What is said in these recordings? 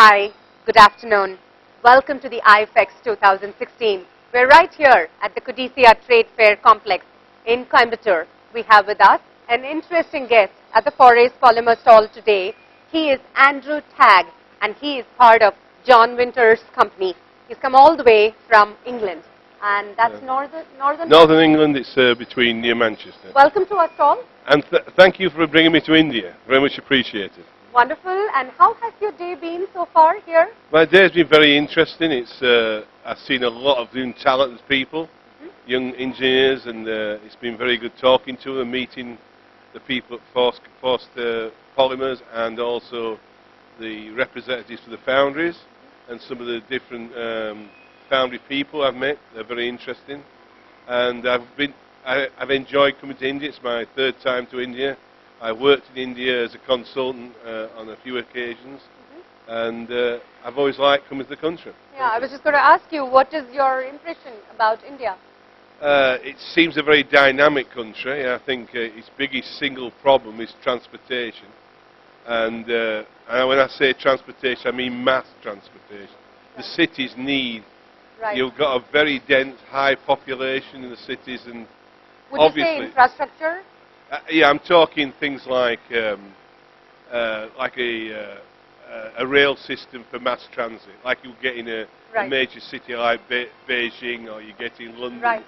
Hi, good afternoon. Welcome to the IFEX 2016. We're right here at the Codicea Trade Fair Complex in Coimbatore. We have with us an interesting guest at the Forace Polymer stall today. He is Andrew Tagg, and he is part of John Winter's company. He's come all the way from England, and that's Northern England. It's between near Manchester. Welcome to our stall. And thank you for bringing me to India. Very much appreciated. Wonderful. And how has your day been so far here? My day has been very interesting. I've seen a lot of young talented people, young engineers, and it's been very good talking to them, meeting the people at Forace Polymers, and also the representatives for the foundries, and some of the different foundry people I've met. They're very interesting, and I've enjoyed coming to India. It's my third time to India. I worked in India as a consultant on a few occasions, and I've always liked coming to the country. Yeah, I was just going to ask you, what is your impression about India? It seems a very dynamic country. I think its biggest single problem is transportation. And when I say transportation, I mean mass transportation. The cities need, you've got a very dense, high population in the cities, and would you say infrastructure? Yeah, I'm talking things like a rail system for mass transit, like you get in a major city like Beijing, or you get in London. Right.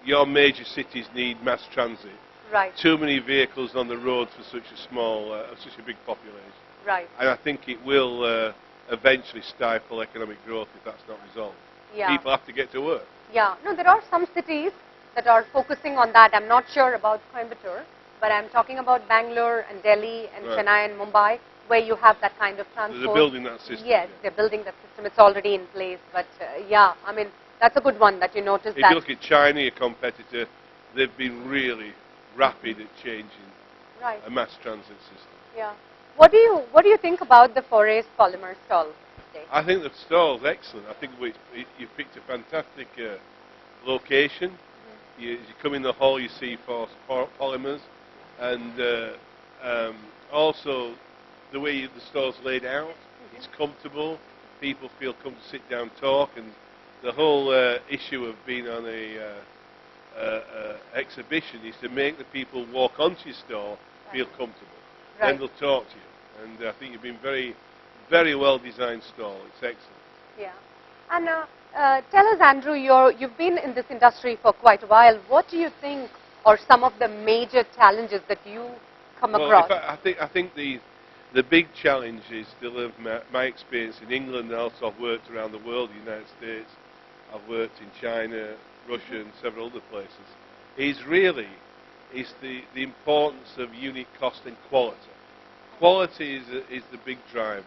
Your major cities need mass transit. Right. Too many vehicles on the road for such a big population. Right. And I think it will eventually stifle economic growth if that's not resolved. Yeah. People have to get to work. Yeah. No, there are some cities that are focusing on that. I'm not sure about Coimbatore, but I'm talking about Bangalore and Delhi and Chennai and Mumbai, where you have that kind of transport. They're building that system. Yes, they're building that system. It's already in place. But yeah, I mean, that's a good one that you noticed. If you look at China, your competitor, they've been really rapid at changing a mass transit system. Yeah. What do you think about the Forace Polymer stall today? I think the stall is excellent. I think you picked a fantastic location. As you come in the hall, you see Forace Polymers, and also the way the stall's laid out. It's comfortable. People feel comfortable to sit down and talk, and the whole issue of being on a exhibition is to make the people walk onto your stall feel comfortable. Then they'll talk to you, and I think you've been very well designed stall. It's excellent. Yeah. And tell us, Andrew, you've been in this industry for quite a while. What do you think are some of the major challenges that you come across? I think the big challenge is still my experience in England, and also I've worked around the world, the United States, I've worked in China, Russia, and several other places, is the importance of unit cost and quality. Quality is the big driver.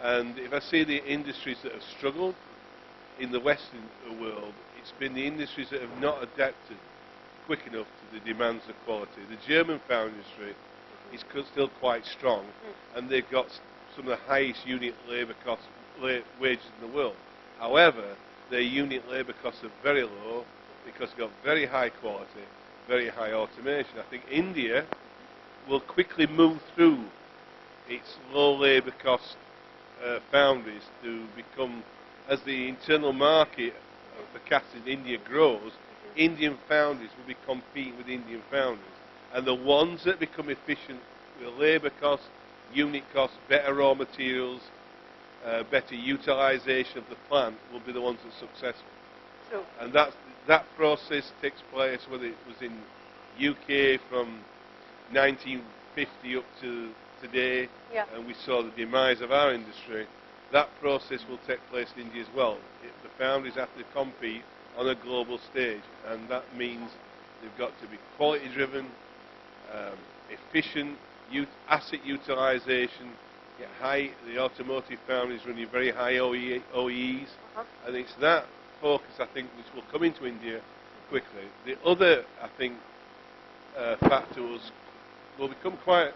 And if I see the industries that have struggled in the Western world, it's been the industries that have not adapted quick enough to the demands of quality. The German foundry industry is still quite strong, and they've got some of the highest unit labour costs, wages in the world. However, their unit labour costs are very low because they've got very high quality, very high automation. I think India will quickly move through its low labour cost foundries to become, as the internal market for castings in India grows, Indian foundries will be competing with Indian foundries. And the ones that become efficient with labour costs, unit costs, better raw materials, better utilisation of the plant will be the ones that are successful. True. And that process takes place, whether it was in UK from 1950 up to today, and we saw the demise of our industry. That process will take place in India as well. The foundries have to compete on a global stage, and that means they've got to be quality driven, efficient, asset utilisation. The automotive foundries running very high OEEs, and it's that focus, I think, which will come into India quickly. The other, I think, factor will become quite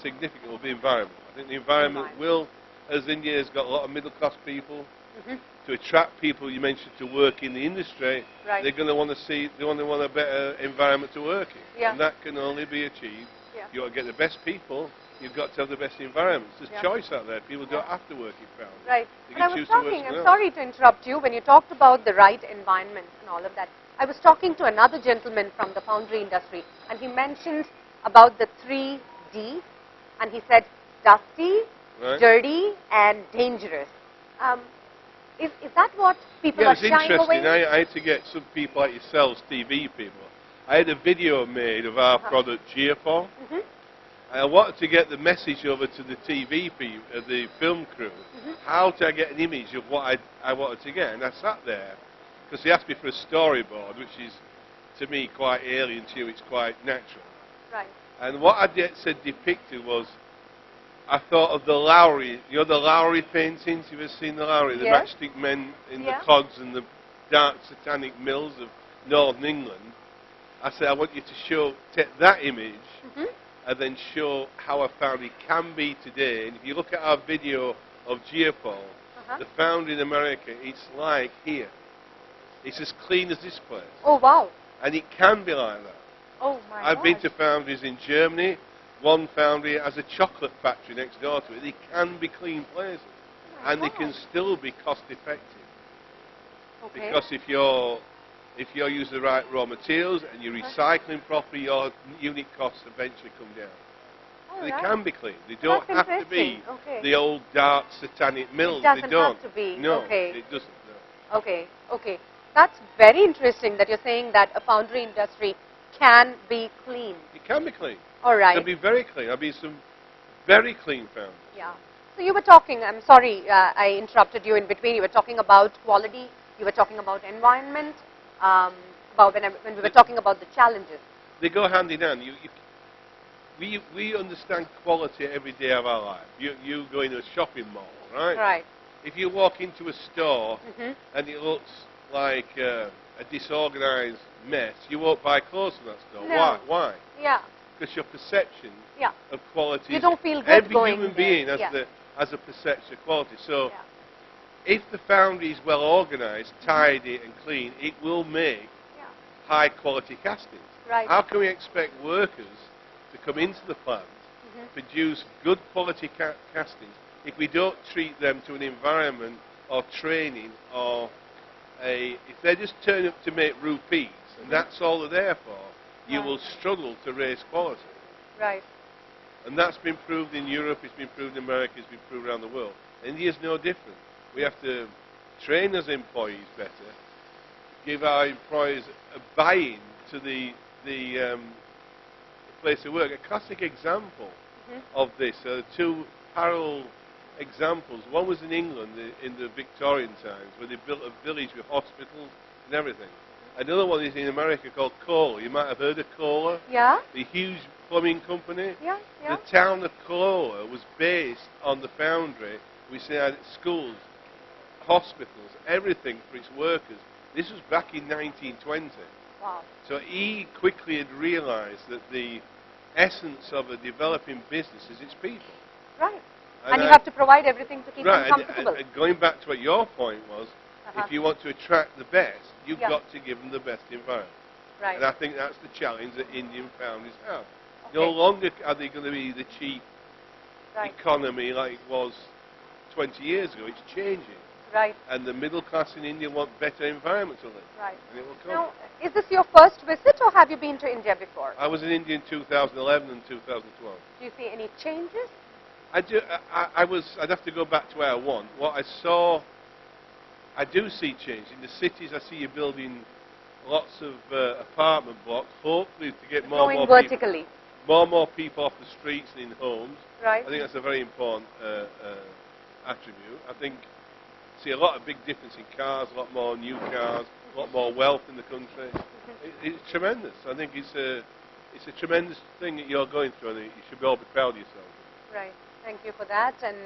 significant will be environment. I think the environment will, as India has got a lot of middle class people, to attract people you mentioned to work in the industry, they're going to want a better environment to work in. And that can only be achieved. You've got to get the best people you've got to have the best environments. There's Yeah. choice out there. People don't have to work in foundries. Right. They But I can was choose to work talking, I'm somewhere sorry to interrupt you, when you talked about the right environment and all of that, I was talking to another gentleman from the foundry industry, and he mentioned about the 3D, and he said dusty, Right. dirty, and dangerous. Is that what people Yeah, are it's shying interesting. away? I had to get some people like yourselves, TV people. I had a video made of our product, Geoform. Mhm. I wanted to get the message over to the TV people, the film crew, how to get an image of what I wanted to get. And I sat there, because they asked me for a storyboard, which is, to me, quite alien to you. It's quite natural. Right. And what I said depicted was, I thought of the Lowry, you know the Lowry paintings? You've ever seen the Lowry? The Yes. matchstick men in Yeah. the cogs and the dark satanic mills of northern England. I said, I want you to take that image Mhm. and then show how a foundry can be today. And if you look at our video of Geopol, the foundry in America, it's like here. It's as clean as this place. Oh, wow. And it can be like that. Oh, my I've been gosh. to foundries in Germany. One foundry has a chocolate factory next door to it. They can be clean places. Oh my And they God. can still be cost effective. Okay. Because if you're using the right raw materials and you're recycling properly, your unit costs eventually come down. So they Alright. can be clean. They So don't that's have to be interesting. Okay. the old dark satanic mills. doesn't they don't. have to be. No, Okay. it doesn't. No. Okay, okay. That's very interesting that you're saying that a foundry industry can be clean. It can be clean. All It right. can be very clean. I've been some very clean foundries. Yeah. So you were talking, I'm sorry, I interrupted you in between. You were talking about quality. You were talking about environment. About when we were talking about the challenges. They go hand in hand. We understand quality every day of our life. You go into a shopping mall, right? Right. If you walk into a store Mhm. and it looks like a disorganized mess, you won't buy clothes from that store. No. Why? Why? Yeah. Because your perception Yeah. of quality You is don't feel good every going human there. being has, Yeah. has a perception of quality. So Yeah. if the foundry is well organized, tidy and clean, it will make Yeah. high quality castings. Right. How can we expect workers to come into the plant, Mhm. produce good quality castings, if we don't treat them to an environment or training or if they just turn up to make rupees and that's all they're there for, you Right. will struggle to raise quality. Right. And that's been proved in Europe, it's been proved in America, it's been proved around the world. India's no different. We have to train as employees better, give our employees a buy-in to the place of work. A classic example of this are two parallel examples. One was in England in the Victorian times, where they built a village with hospitals and everything. Another one is in America called Kohler. You might have heard of Kohler, Yeah. the huge plumbing company. Yeah. Yeah. The town of Kohler was based on the foundry. We had schools, hospitals, everything for its workers. This was back in 1920. Wow. So he quickly had realized that the essence of a developing business is its people. Right. And you have to provide everything to keep them Right, comfortable. and going back to what your point was, if you want to attract the best, you've Yeah. got to give them the best environment. Right. And I think that's the challenge that Indian foundries have. Okay. No longer are they going to be the cheap Right. economy like it was 20 years ago. It's changing. Right. And the middle class in India want better environment to live. Right. And it will come. Now, is this your first visit, or have you been to India before? I was in India in 2011 and 2012. Do you see any changes? I do. I'd have to go back to where I want. What I saw, I do see change in the cities. I see you building lots of apartment blocks, hopefully to get more and Going more people, vertically. more people off the streets and in homes. Right. I think that's a very important attribute. I think see a lot of big difference in cars, a lot more new cars, a lot more wealth in the country. It's tremendous. I think it's a tremendous thing that you're going through, and you should be all be proud of yourself. Right. Thank you for that. And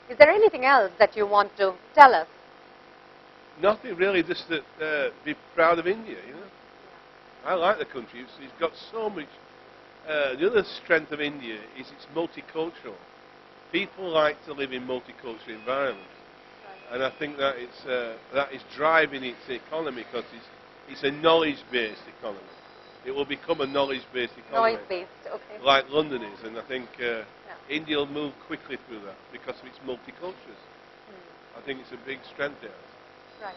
is there anything else that you want to tell us? Nothing really, just that be proud of India. You know, I like the country. It's got so much. The other strength of India is it's multicultural. People like to live in multicultural environments, and I think that that is driving its economy because it's a knowledge-based economy. It will become a knowledge-based economy, Noise-based. Okay. like London is, and I think Yeah. India will move quickly through that because of its multicultures. I think it's a big strength there. Right.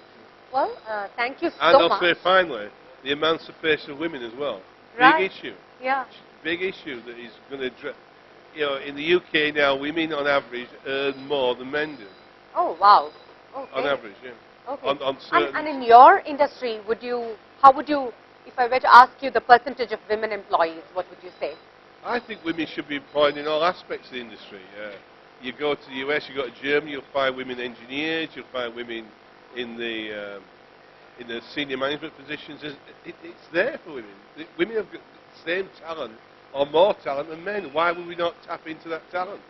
Well, thank you And so I'll much. say finally, the emancipation of women as well. Right. Big issue. Yeah. Big issue that is going to, you know, in the UK now, women on average earn more than men do. Oh, wow. Okay. On average, yeah. Okay. On certain, And in your industry, how would you, if I were to ask you the percentage of women employees, what would you say? I think women should be employed in all aspects of the industry. You go to the US, you go to Germany, you'll find women engineers, you'll find women in the senior management positions. It's there for women. Women have got the same talent or more talent than men. Why would we not tap into that talent?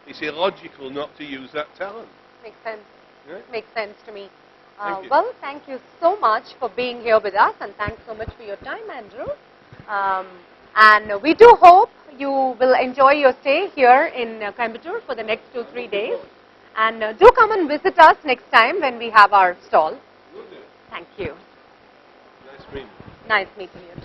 It's illogical not to use that talent. Makes sense. Yeah? Makes sense to me. Thank you. Well, thank you so much for being here with us, and thanks so much for your time, Andrew. And we do hope you will enjoy your stay here in Coimbatore for the next 2-3 days. And do come and visit us next time when we have our stall. Will do. Thank you. Nice meeting you. Nice meeting you.